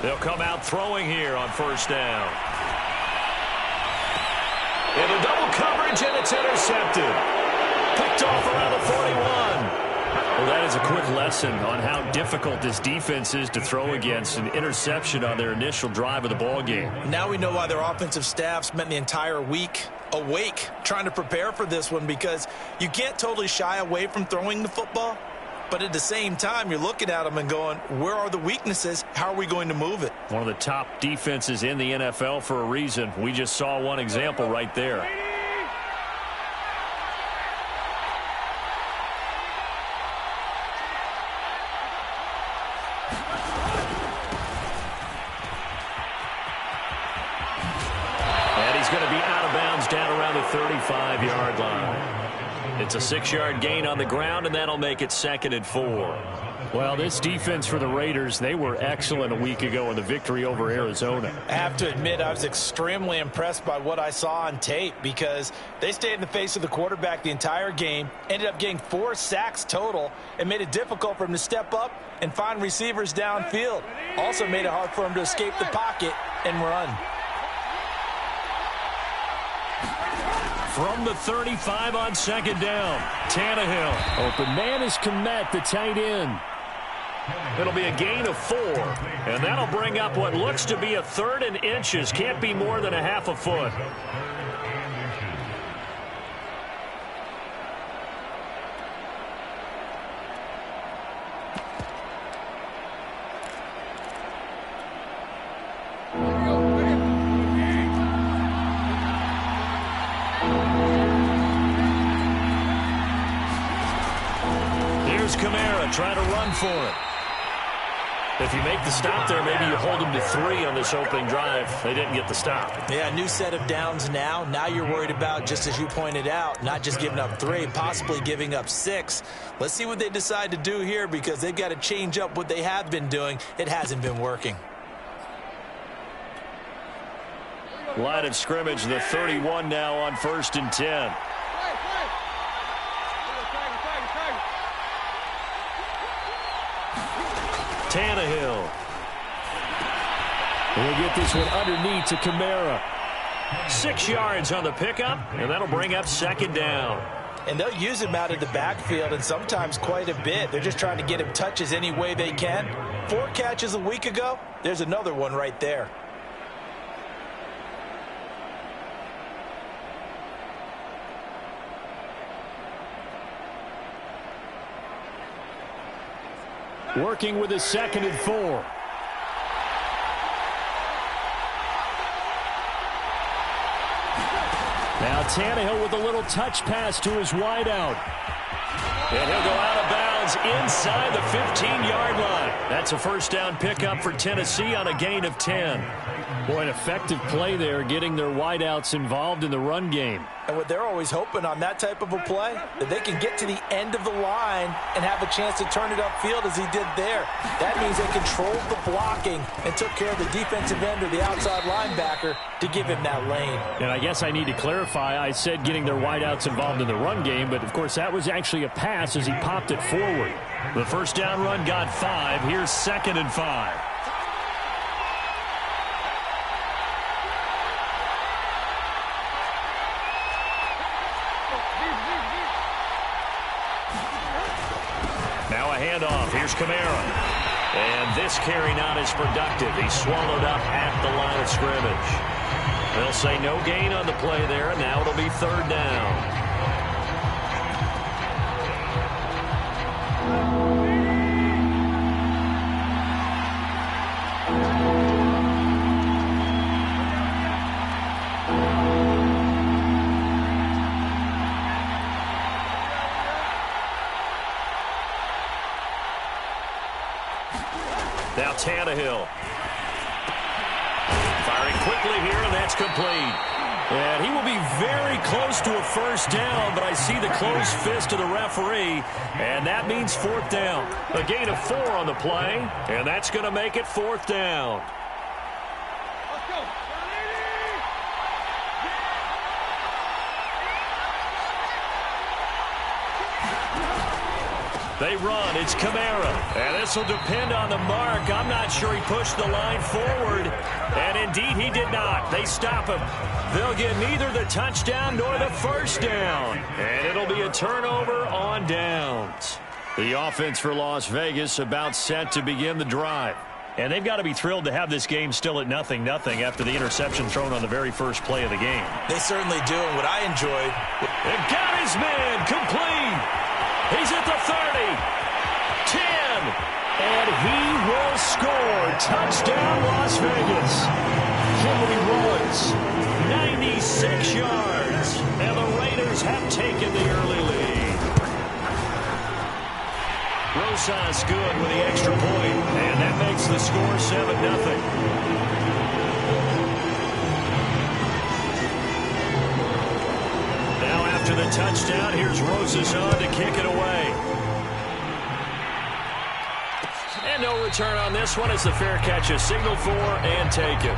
They'll come out throwing here on first down. Into double coverage, and it's intercepted. Picked off around the 41. Well, that is a quick lesson on how difficult this defense is to throw against. An interception on their initial drive of the ball game. Now we know why their offensive staff spent the entire week awake trying to prepare for this one, because you can't totally shy away from throwing the football. But at the same time, you're looking at them and going, where are the weaknesses? How are we going to move it? One of the top defenses in the NFL for a reason. We just saw one example right there. And he's going to be out of bounds down around the 35-yard line. It's a 6-yard gain on the ground, and that'll make it 2nd and 4. Well, this defense for the Raiders, they were excellent a week ago in the victory over Arizona. I have to admit, I was extremely impressed by what I saw on tape, because they stayed in the face of the quarterback the entire game, ended up getting 4 sacks total, and made it difficult for him to step up and find receivers downfield. Also made it hard for him to escape the pocket and run. From the 35 on 2nd down, Tannehill. Open man is Komet, the tight end. It'll be a gain of 4, and that'll bring up what looks to be a 3rd and inches. Can't be more than a half a foot. Try to run for it. If you make the stop there, maybe you hold them to 3 on this opening drive. They didn't get the stop. Yeah, new set of downs now. Now you're worried about, just as you pointed out, not just giving up 3, possibly giving up 6. Let's see what they decide to do here, because they've got to change up what they have been doing. It hasn't been working. Line of scrimmage, the 31 now on 1st and 10. Tannehill. We'll get this one underneath to Kamara. 6 yards on the pickup, and that'll bring up 2nd down. And they'll use him out of the backfield, and sometimes quite a bit. They're just trying to get him touches any way they can. 4 catches a week ago. There's another one right there. Working with a 2nd and 4. Now Tannehill with a little touch pass to his wideout. And he'll go out of bounds inside the 15-yard line. That's a first down pickup for Tennessee on a gain of 10. Boy, an effective play there, getting their wideouts involved in the run game. And what they're always hoping on that type of a play, that they can get to the end of the line and have a chance to turn it upfield as he did there. That means they controlled the blocking and took care of the defensive end or the outside linebacker to give him that lane. And I guess I need to clarify, I said getting their wideouts involved in the run game, but of course that was actually a pass as he popped it forward. The first down run got 5. Here's 2nd and 5. Handoff. Here's Kamara. And this carry not as productive. He's swallowed up at the line of scrimmage. They'll say no gain on the play there, and now it'll be 3rd down. Now Tannehill. Firing quickly here, and that's complete. And he will be very close to a first down, but I see the closed fist of the referee, and that means 4th down. A gain of 4 on the play, and that's going to make it 4th down. They run. It's Kamara. And this will depend on the mark. I'm not sure he pushed the line forward. And indeed, he did not. They stop him. They'll get neither the touchdown nor the first down. And it'll be a turnover on downs. The offense for Las Vegas about set to begin the drive. And they've got to be thrilled to have this game still at 0-0 after the interception thrown on the very first play of the game. They certainly do, and what I enjoyed. And got his man complete. He's at the 30, 10, and he will score. Touchdown, Las Vegas. Henry runs 96 yards, and the Raiders have taken the early lead. Rosas good with the extra point, and that makes the score 7-0. Now after the touchdown, here's Rosas on to kick it away. And no return on this one as the fair catch is signaled for and taken.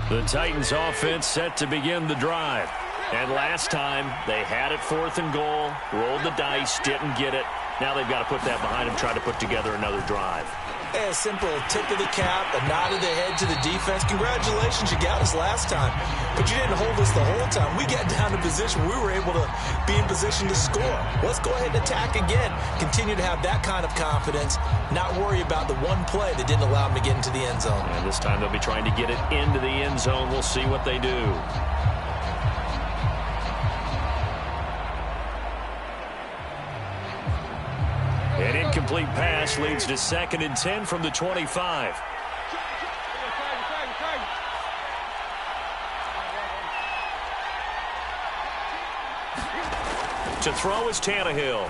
The Titans offense set to begin the drive. And last time, they had it 4th and goal, rolled the dice, didn't get it. Now they've got to put that behind them, try to put together another drive. A simple tip of the cap, a nod of the head to the defense. Congratulations, you got us last time. But you didn't hold us the whole time. We got down to position. We were able to be in position to score. Let's go ahead and attack again. Continue to have that kind of confidence. Not worry about the one play that didn't allow them to get into the end zone. And this time they'll be trying to get it into the end zone. We'll see what they do. An incomplete pass leads to 2nd and 10 from the 25. To throw is Tannehill.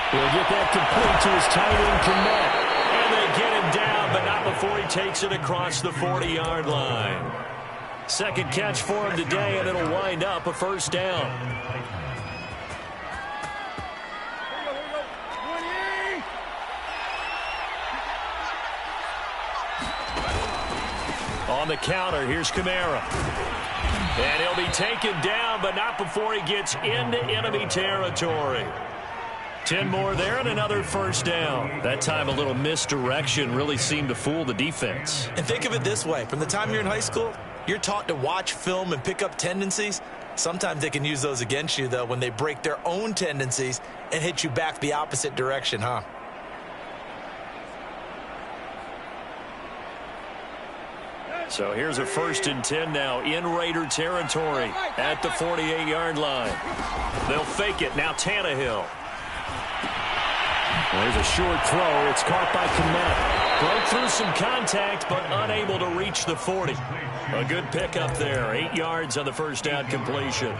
He'll get that complete to his tight end Connect. And they get him down, but not before he takes it across the 40-yard line. Second catch for him today, and it'll wind up a first down. On the counter, here's Kamara. And he'll be taken down, but not before he gets into enemy territory. 10 more there and another first down. That time a little misdirection really seemed to fool the defense. And think of it this way. From the time you're in high school, you're taught to watch film and pick up tendencies. Sometimes they can use those against you, though, when they break their own tendencies and hit you back the opposite direction, huh? So here's a 1st and 10 now in Raider territory at the 48-yard line. They'll fake it. Now Tannehill. There's a short throw. It's caught by Connect. Broke through some contact, but unable to reach the 40. A good pickup there. 8 yards on the first down completion.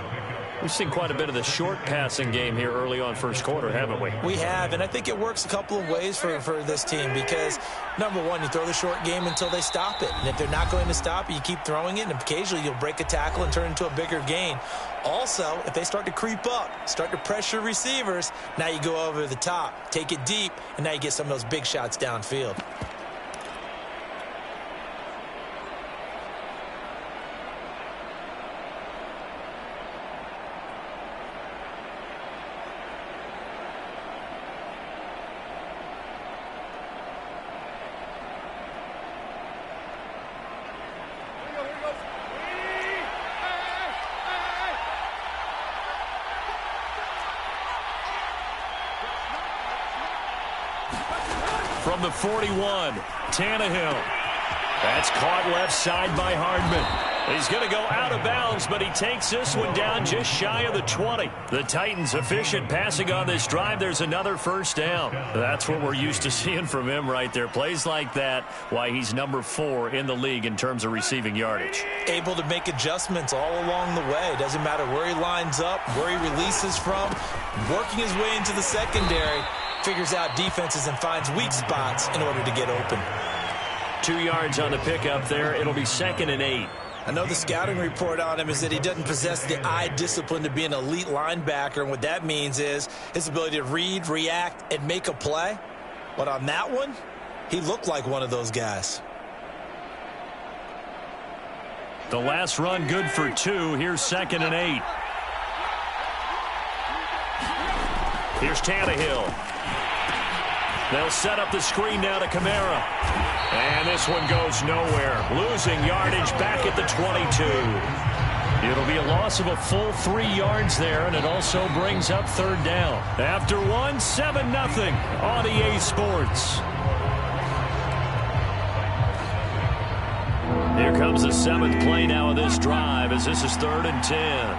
We've seen quite a bit of the short passing game here early on first quarter, haven't we? We have, and I think it works a couple of ways for this team because, number one, you throw the short game until they stop it. And if they're not going to stop it, you keep throwing it, and occasionally you'll break a tackle and turn it into a bigger gain. Also, if they start to creep up, start to pressure receivers, now you go over the top, take it deep, and now you get some of those big shots downfield. From the 41, Tannehill. That's caught left side by Hardman. He's going to go out of bounds, but he takes this one down just shy of the 20. The Titans efficient passing on this drive. There's another first down. That's what we're used to seeing from him right there. Plays like that, why he's number 4 in the league in terms of receiving yardage. Able to make adjustments all along the way. Doesn't matter where he lines up, where he releases from. Working his way into the secondary. Figures out defenses and finds weak spots in order to get open. 2 yards on the pickup there. It'll be 2nd and 8. I know the scouting report on him is that he doesn't possess the eye discipline to be an elite linebacker, and what that means is his ability to read, react, and make a play. But on that one, he looked like one of those guys. The last run good for 2. Here's 2nd and 8. Here's Tannehill. They'll set up the screen now to Kamara. And this one goes nowhere. Losing yardage back at the 22. It'll be a loss of a full 3 yards there, and it also brings up 3rd down. After 1, 7-0 on EA Sports. Here comes the 7th play now of this drive as this is 3rd and 10.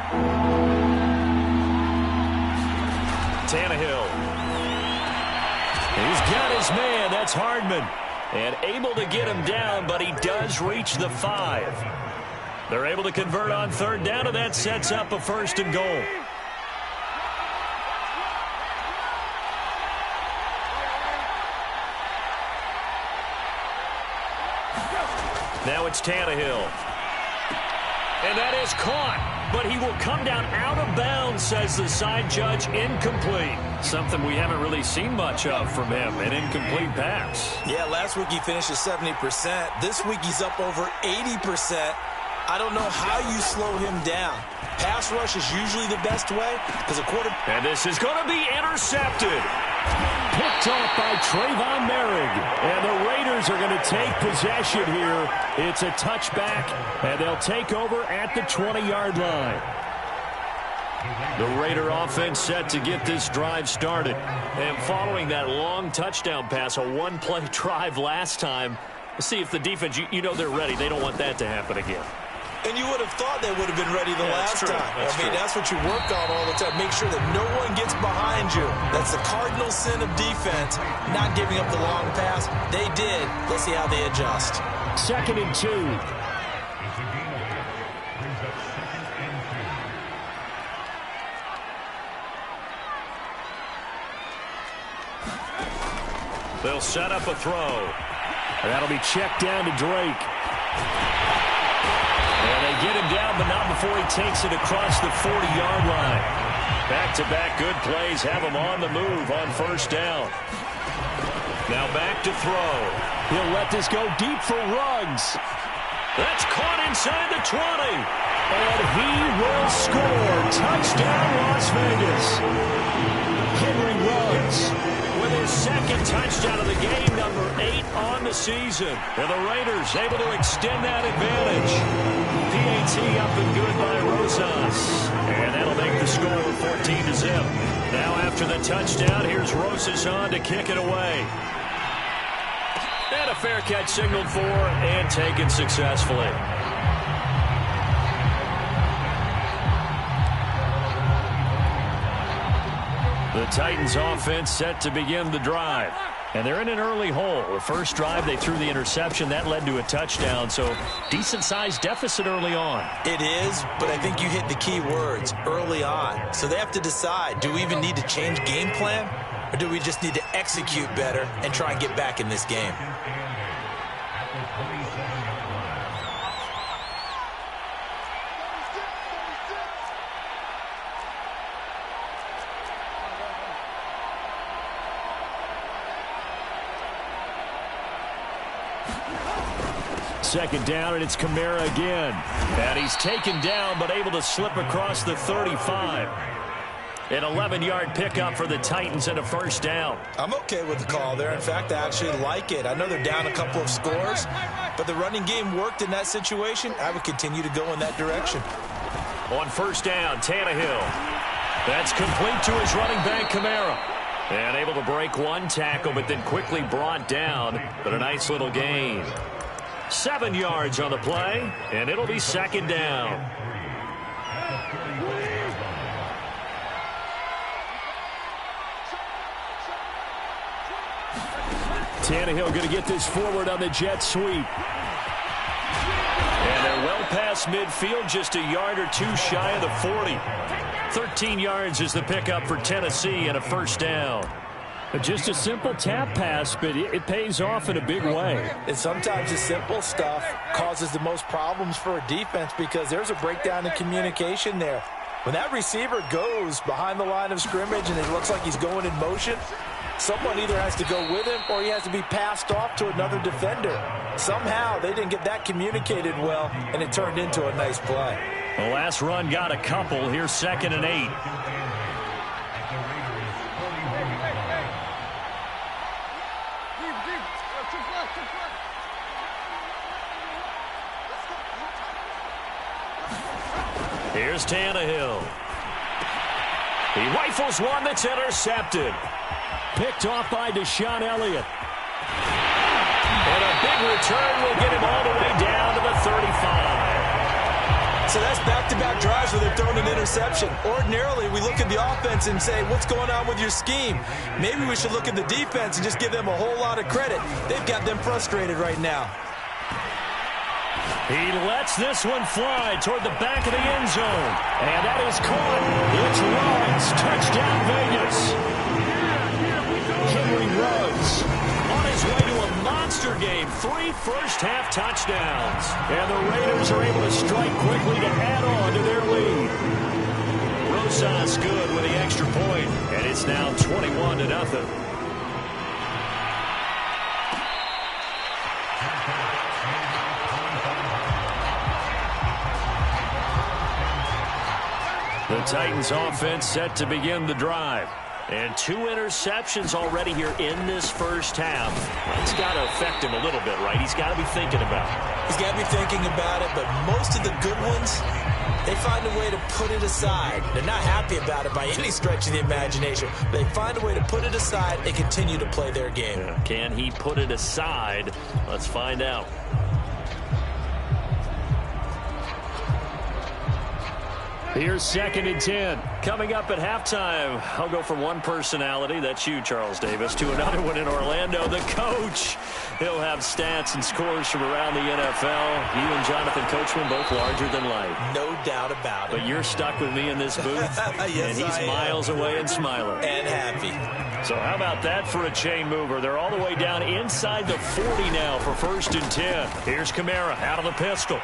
Tannehill. He's got his man. That's Hardman. And able to get him down, but he does reach the 5. They're able to convert on 3rd down, and that sets up a 1st and goal. Now it's Tannehill. And that is caught. But he will come down out of bounds, says the side judge. Incomplete. Something we haven't really seen much of from him, an incomplete pass. Yeah, last week he finished at 70%. This week he's up over 80%. I don't know how you slow him down. Pass rush is usually the best way because a quarter. And this is going to be intercepted. Picked off by Trayvon Merrick. And the Raiders are going to take possession here. It's a touchback, and they'll take over at the 20-yard line. The Raider offense set to get this drive started. And following that long touchdown pass, a 1-play drive last time, let's see if the defense, you know they're ready. They don't want that to happen again. And you would have thought they would have been ready the last time. That's what you work on all the time. Make sure that no one gets behind you. That's the cardinal sin of defense, not giving up the long pass. They did. Let's see how they adjust. 2nd and 2. They'll set up a throw. And that'll be checked down to Drake. And they get him down, but not before he takes it across the 40-yard line. Back-to-back good plays have him on the move on 1st down. Now back to throw. He'll let this go deep for Ruggs. That's caught inside the 20. And he will score. Touchdown, Las Vegas. Henry Ruggs with his 2nd touchdown of the game, number 8 on the season. And the Raiders able to extend that advantage. PAT up and good by Rosas. And that'll make the score 14-0. Now after the touchdown, here's Rosas on to kick it away. And a fair catch signaled for and taken successfully. The Titans offense set to begin the drive. And they're in an early hole. The first drive, they threw the interception. That led to a touchdown, so decent-sized deficit early on. It is, but I think you hit the key words, early on. So they have to decide, do we even need to change game plan, or do we just need to execute better and try and get back in this game? Second down, and it's Kamara again. And he's taken down, but able to slip across the 35. An 11-yard pickup for the Titans and a 1st down. I'm okay with the call there. In fact, I actually like it. I know they're down a couple of scores, but the running game worked in that situation. I would continue to go in that direction. On 1st down, Tannehill. That's complete to his running back, Kamara. And able to break one tackle, but then quickly brought down. But a nice little gain. 7 yards on the play, and it'll be 2nd down. Tannehill going to get this forward on the jet sweep. And they're well past midfield, just a yard or two shy of the 40. 13 yards is the pickup for Tennessee and a 1st down. Just a simple tap pass, but it pays off in a big way. And sometimes the simple stuff causes the most problems for a defense because there's a breakdown in communication there. When that receiver goes behind the line of scrimmage and it looks like he's going in motion, someone either has to go with him or he has to be passed off to another defender. Somehow they didn't get that communicated well, and it turned into a nice play. The last run got a couple. Here's 2nd and 8. Here's Tannehill. He rifles one that's intercepted. Picked off by Deshaun Elliott. And a big return will get him all the way down to the 35. So that's back-to-back drives where they're throwing an interception. Ordinarily, we look at the offense and say, what's going on with your scheme? Maybe we should look at the defense and just give them a whole lot of credit. They've got them frustrated right now. He lets this one fly toward the back of the end zone. And that is caught. It's Ruggs. Touchdown, Vegas. Henry Ruggs on his way to a monster game. 3 first-half touchdowns. And the Raiders are able to strike quickly to add on to their lead. Rosas good with the extra point. And it's now 21-0. The Titans offense set to begin the drive. And 2 interceptions already here in this first half. It's got to affect him a little bit, right? He's got to be thinking about it. He's got to be thinking about it, but most of the good ones, they find a way to put it aside. They're not happy about it by any stretch of the imagination. They find a way to put it aside and continue to play their game. Yeah. Can he put it aside? Let's find out. Here's 2nd and 10. Coming up at halftime, I'll go from one personality, that's you, Charles Davis, to another one in Orlando, the coach. He'll have stats and scores from around the NFL. You and Jonathan Coachman both larger than life. No doubt about it. But you're stuck with me in this booth, yes, and he's miles away and smiling. And happy. So how about that for a chain mover? They're all the way down inside the 40 now for 1st and 10. Here's Kamara out of the pistol.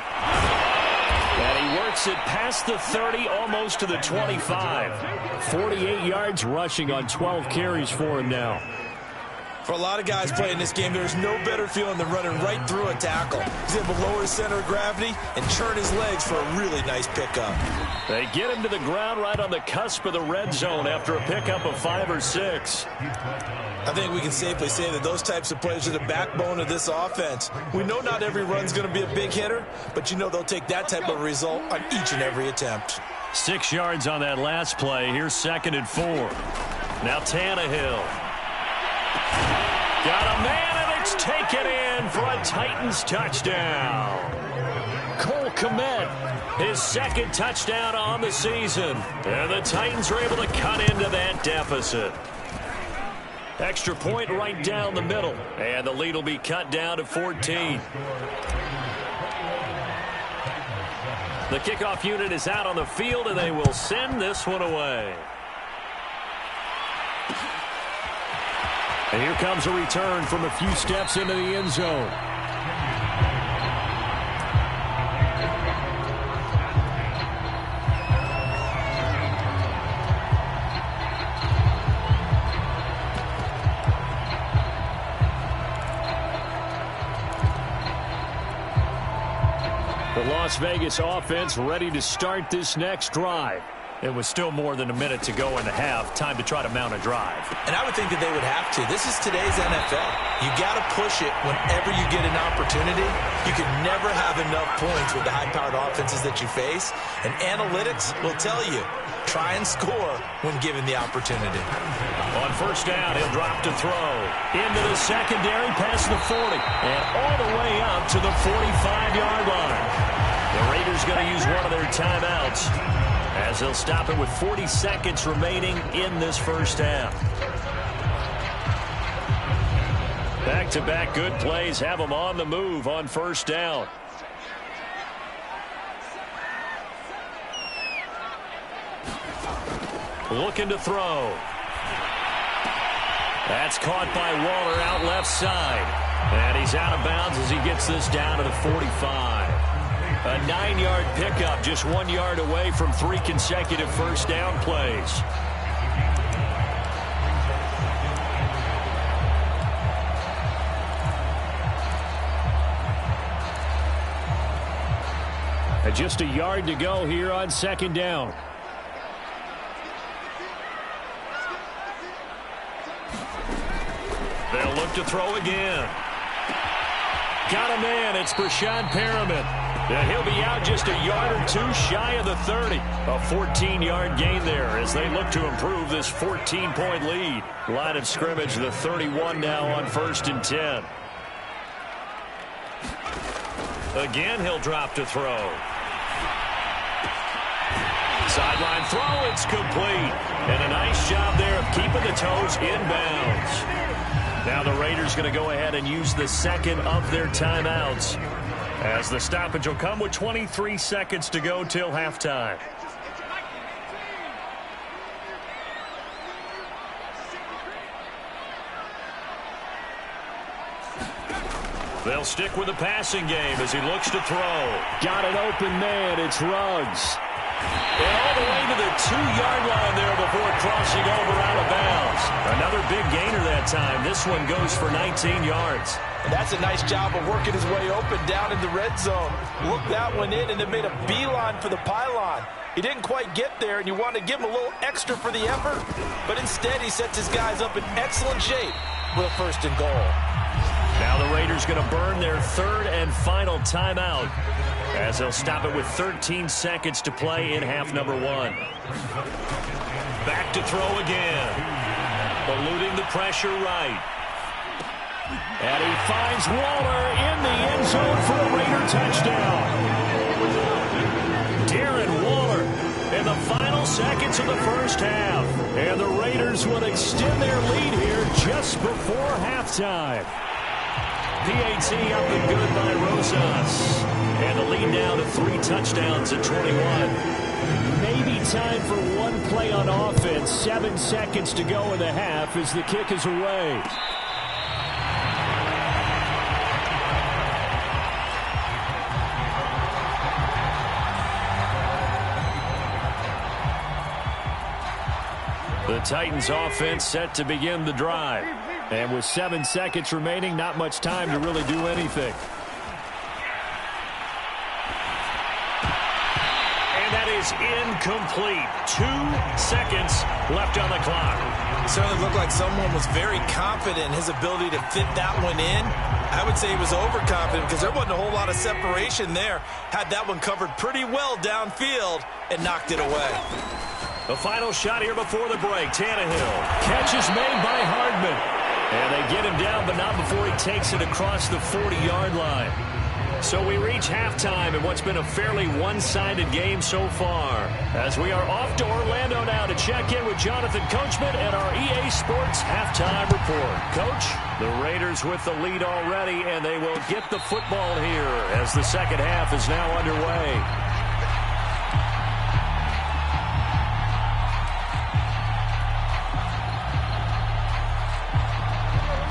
And he works it past the 30, almost to the 25. 48 yards rushing on 12 carries for him now. For a lot of guys playing this game, there's no better feeling than running right through a tackle. He's able to lower his center of gravity and churn his legs for a really nice pickup. They get him to the ground right on the cusp of the red zone after a pickup of 5 or 6. I think we can safely say that those types of plays are the backbone of this offense. We know not every run's going to be a big hitter, but you know they'll take that type of result on each and every attempt. 6 yards on that last play. Here's 2nd and 4. Now Tannehill. Got a man, and it's taken in for a Titans touchdown. Cole Kmet, his 2nd touchdown on the season. And the Titans are able to cut into that deficit. Extra point right down the middle. And the lead will be cut down to 14. The kickoff unit is out on the field, and they will send this one away. And here comes a return from a few steps into the end zone. The Las Vegas offense ready to start this next drive. It was still more than a minute to go in the half. Time to try to mount a drive. And I would think that they would have to. This is today's NFL. You got to push it whenever you get an opportunity. You can never have enough points with the high-powered offenses that you face. And analytics will tell you, try and score when given the opportunity. On 1st down, he'll drop to throw. Into the secondary, past the 40. And all the way up to the 45-yard line. The Raiders going to use one of their timeouts, as they'll stop it with 40 seconds remaining in this first half. Back-to-back good plays have them on the move on 1st down. Looking to throw. That's caught by Waller out left side. And he's out of bounds as he gets this down to the 45. A 9-yard pickup, just 1 yard away from 3 consecutive first down plays. And just a yard to go here on second down. They'll look to throw again. Got a man. It's Brashad Perriman. And he'll be out just a yard or two shy of the 30. A 14-yard gain there as they look to improve this 14-point lead. Line of scrimmage, the 31 now on 1st and 10. Again, he'll drop to throw. Sideline throw, it's complete. And a nice job there of keeping the toes inbounds. Now the Raiders going to go ahead and use the second of their timeouts, as the stoppage will come with 23 seconds to go till halftime. They'll stick with the passing game as he looks to throw. Got an open man. It's Ruggs. And all the way to the 2-yard line there before crossing over out of bounds. Another big gainer that time. This one goes for 19 yards. And that's a nice job of working his way open down in the red zone. Looked that one in and then made a beeline for the pylon. He didn't quite get there, and you want to give him a little extra for the effort. But instead, he sets his guys up in excellent shape with a 1st and goal. Now the Raiders going to burn their 3rd and final timeout, as they'll stop it with 13 seconds to play in half number 1. Back to throw again. Eluding the pressure right. And he finds Waller in the end zone for a Raider touchdown. Darren Waller in the final seconds of the first half. And the Raiders will extend their lead here just before halftime. PAT up and good by Rosas. And the lead now to 3 touchdowns at 21. Maybe time for one play on offense. 7 seconds to go in the half as the kick is away. The Titans offense set to begin the drive. And with 7 seconds remaining, not much time to really do anything. And that is incomplete. 2 seconds left on the clock. It certainly looked like someone was very confident in his ability to fit that one in. I would say he was overconfident because there wasn't a whole lot of separation there. Had that one covered pretty well downfield and knocked it away. The final shot here before the break. Tannehill. Catch is made by Hardman. And they get him down, but not before he takes it across the 40-yard line. So we reach halftime in what's been a fairly one-sided game so far, as we are off to Orlando now to check in with Jonathan Coachman and our EA Sports halftime report. Coach, the Raiders with the lead already, and they will get the football here as the second half is now underway.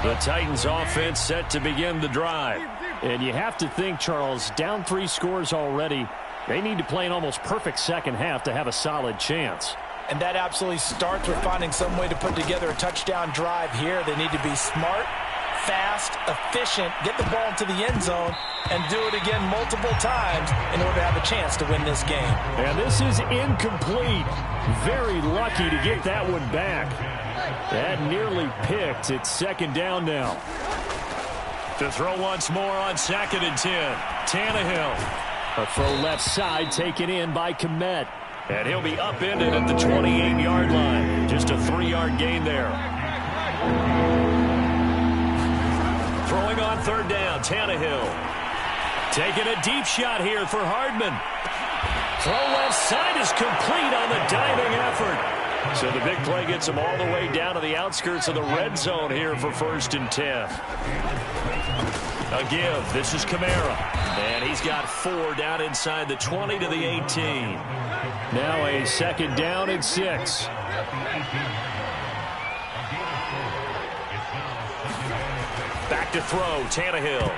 The Titans offense set to begin the drive. And you have to think, Charles, down 3 scores already. They need to play an almost perfect second half to have a solid chance. And that absolutely starts with finding some way to put together a touchdown drive here. They need to be smart, fast, efficient, get the ball into the end zone, and do it again multiple times in order to have a chance to win this game. And this is incomplete. Very lucky to get that one back. That nearly picked. It's second down now. To throw once more on 2nd and 10. Tannehill. A throw left side taken in by Kmet. And he'll be upended at the 28-yard line. Just a 3-yard gain there. Throwing on 3rd down, Tannehill. Taking a deep shot here for Hardman. Throw left side is complete on the diving effort. So the big play gets him all the way down to the outskirts of the red zone here for 1st and 10. A give. This is Kamara. And he's got 4 down inside the 20 to the 18. Now a 2nd down and 6. back to throw. Tannehill.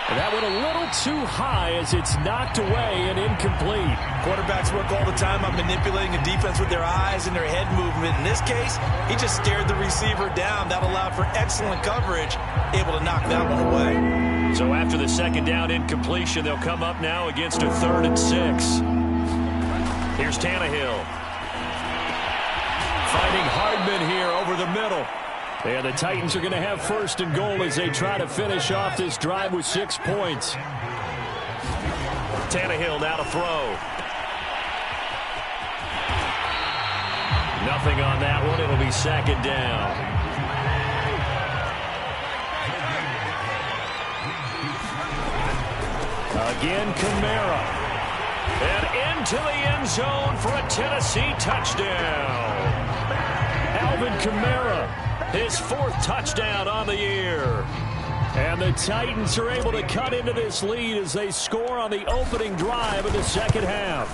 And that went a little too high as it's knocked away and incomplete. Quarterbacks work all the time on manipulating a defense with their eyes and their head movement. In this case, he just stared the receiver down. That allowed for excellent coverage, able to knock that one away. So after the second down incompletion, they'll come up now against a 3rd and 6. Here's Tannehill. Finding Hardman here over the middle. And the Titans are going to have 1st and goal as they try to finish off this drive with 6 points. Tannehill now to throw. Nothing on that one. It'll be 2nd down. Again, Kamara. And into the end zone for a Tennessee touchdown. Alvin Kamara, his 4th touchdown on the year. And the Titans are able to cut into this lead as they score on the opening drive of the second half.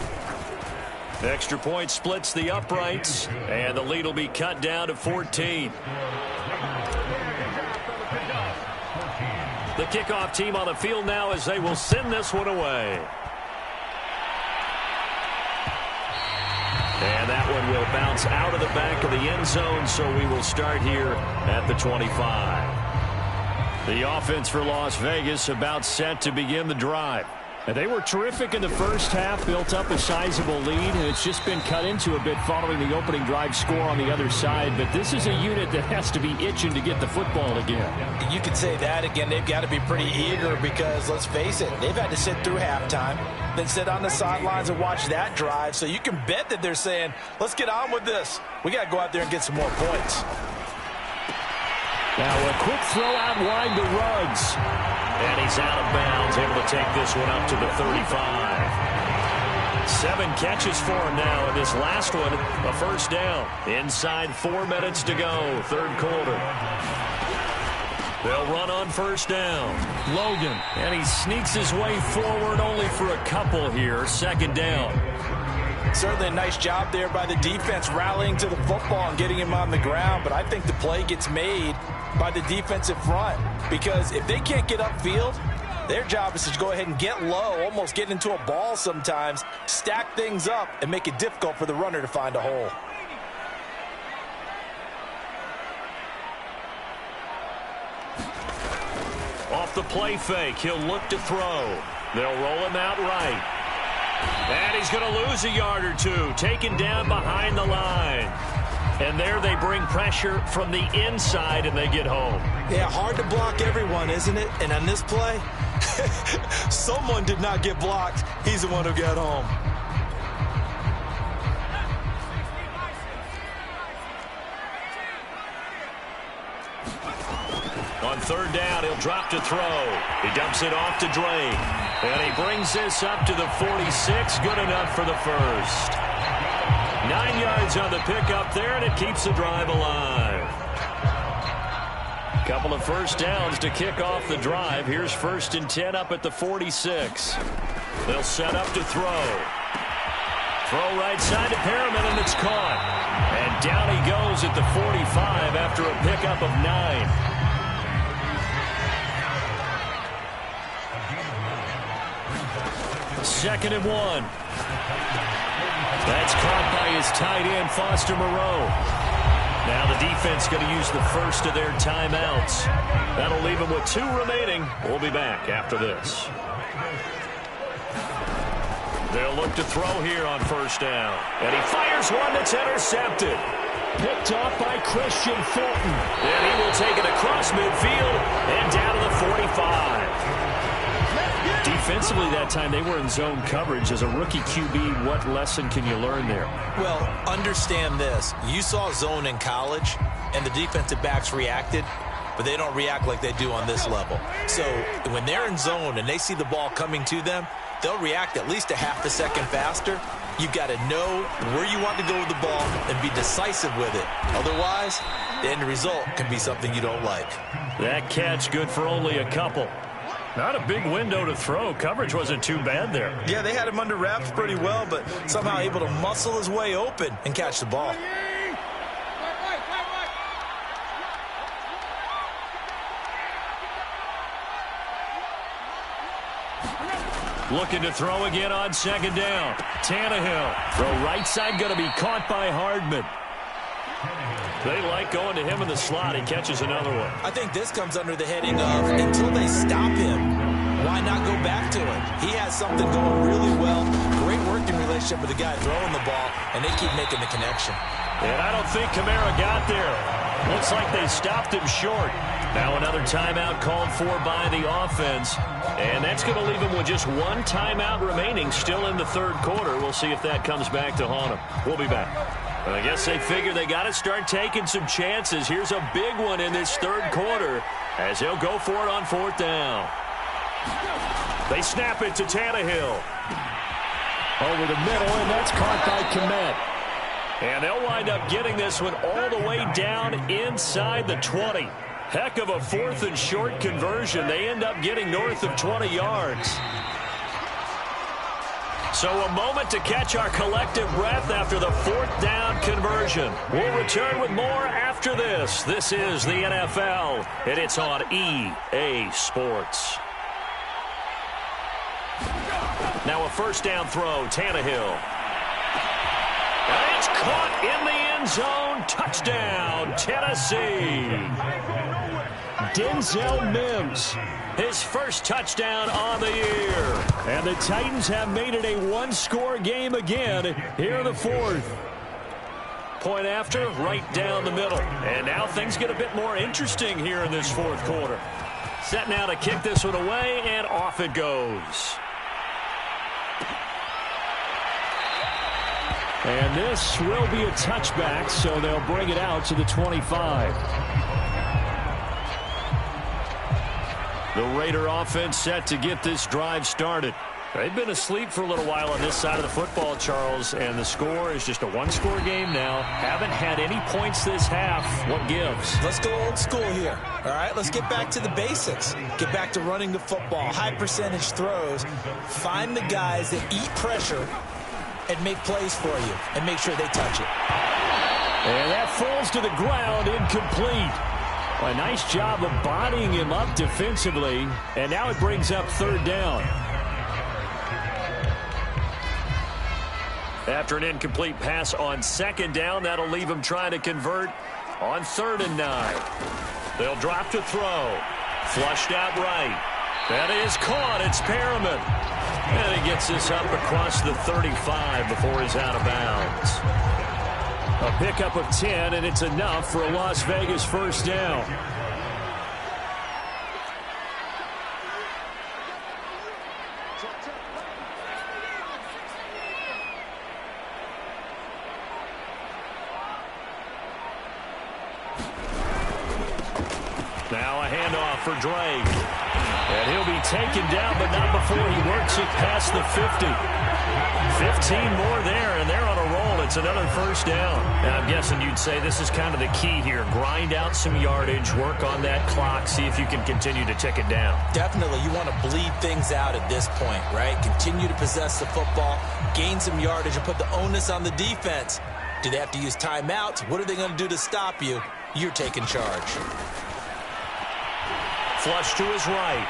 Extra point splits the uprights, and the lead will be cut down to 14. The kickoff team on the field now as they will send this one away. And that one will bounce out of the back of the end zone, so we will start here at the 25. The offense for Las Vegas about set to begin the drive. And they were terrific in the first half, built up a sizable lead, and it's just been cut into a bit following the opening drive score on the other side. But this is a unit that has to be itching to get the football again. You could say that again. They've got to be pretty eager because, let's face it, they've had to sit through halftime, then sit on the sidelines and watch that drive. So you can bet that they're saying, let's get on with this. We got to go out there and get some more points. Now a quick throw out wide to Ruggs. And he's out of bounds, able to take this one up to the 35. 7 catches for him now, and this last one, a 1st down. Inside 4 minutes to go, 3rd quarter. They'll run on 1st down. Logan, and he sneaks his way forward only for a couple here, 2nd down. Certainly a nice job there by the defense rallying to the football and getting him on the ground, but I think the play gets made by the defensive front because if they can't get upfield, their job is to go ahead and get low, almost get into a ball sometimes, stack things up, and make it difficult for the runner to find a hole. Off the play fake, he'll look to throw. They'll roll him out right. And he's going to lose a yard or 2, taken down behind the line. And there they bring pressure from the inside, and they get home. Yeah, hard to block everyone, isn't it? And on this play, someone did not get blocked. He's the one who got home. On 3rd down, he'll drop to throw. He dumps it off to Drake. And he brings this up to the 46. Good enough for the 1st. 9 yards on the pickup there, and it keeps the drive alive. Couple of 1st downs to kick off the drive. Here's 1st and 10 up at the 46. They'll set up to throw. Throw right side to Perriman, and it's caught. And down he goes at the 45 after a pickup of 9. Second and 1. That's caught by his tight end, Foster Moreau. Now the defense going to use the 1st of their timeouts. That'll leave them with 2 remaining. We'll be back after this. They'll look to throw here on 1st down. And he fires one that's intercepted. Picked off by Christian Fulton. And he will take it across midfield and down to the 45. Defensively that time, they were in zone coverage. As a rookie QB, what lesson can you learn there? Well, understand this. You saw zone in college, and the defensive backs reacted, but they don't react like they do on this level. So when they're in zone and they see the ball coming to them, they'll react at least a half a second faster. You've got to know where you want to go with the ball and be decisive with it. Otherwise, the end result can be something you don't like. That catch good for only a couple. Not a big window to throw. Coverage wasn't too bad there. Yeah, they had him under wraps pretty well, but somehow able to muscle his way open and catch the ball. Looking to throw again on second down. Tannehill. Throw right side going to be caught by Hardman. They like going to him in the slot. He catches another one. I think this comes under the heading of until they stop him, why not go back to it? He has something going really well. Great working relationship with the guy throwing the ball, and they keep making the connection. And I don't think Kamara got there. Looks like they stopped him short. Now another timeout called for by the offense. And that's going to leave him with just one timeout remaining still in the third quarter. We'll see if that comes back to haunt him. We'll be back. Well, I guess they figure they got to start taking some chances. Here's a big one in this third quarter as he'll go for it on fourth down. They snap it to Tannehill. Over the middle, and that's caught by Kmet. And they'll wind up getting this one all the way down inside the 20. Heck of a fourth and short conversion. They end up getting north of 20 yards. So a moment to catch our collective breath after the fourth down conversion. We'll return with more after this. This is the NFL, and it's on EA Sports. Now a first down throw, Tannehill. And it's caught in the end zone. Touchdown, Tennessee. Denzel Mims. His first touchdown on the year. And the Titans have made it a one-score game again here in the fourth. Point after, right down the middle. And now things get a bit more interesting here in this fourth quarter. Set now to kick this one away, and off it goes. And this will be a touchback, so they'll bring it out to the 25. The Raider offense set to get this drive started. They've been asleep for a little while on this side of the football, Charles, and the score is just a one-score game now. Haven't had any points this half. What gives? Let's go old school here. All right, let's get back to the basics. Get back to running the football, high percentage throws. Find the guys that eat pressure and make plays for you and make sure they touch it. And that falls to the ground, incomplete. A nice job of bodying him up defensively, and now it brings up third down. After an incomplete pass on second down, that'll leave him trying to convert on 3rd and 9. They'll drop to throw. Flushed out right. That is caught. It's Perriman. And he gets this up across the 35 before he's out of bounds. A pickup of 10, and it's enough for a Las Vegas first down. Now a handoff for Drake. And he'll be taken down, but not before he works it past the 50. 15 more there, and they're on a roll. It's another first down. And I'm guessing you'd say this is kind of the key here. Grind out some yardage, work on that clock, see if you can continue to tick it down. Definitely, you want to bleed things out at this point, right? Continue to possess the football, gain some yardage, and put the onus on the defense. Do they have to use timeouts? What are they going to do to stop you? You're taking charge. Flush to his right.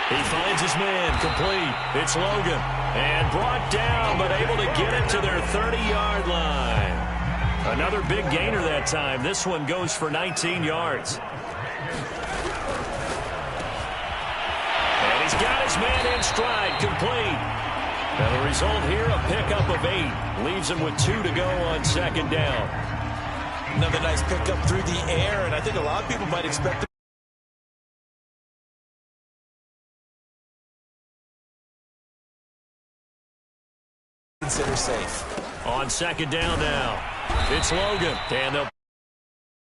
He finds his man, complete. It's Logan. And brought down, but able to get it to their 30-yard line. Another big gainer that time. This one goes for 19 yards. And he's got his man in stride, complete. And the result here, a pickup of 8. Leaves him with 2 to go on second down. Another nice pickup through the air, and I think a lot of people might expect to consider safe. On second down now, it's Logan, and they'll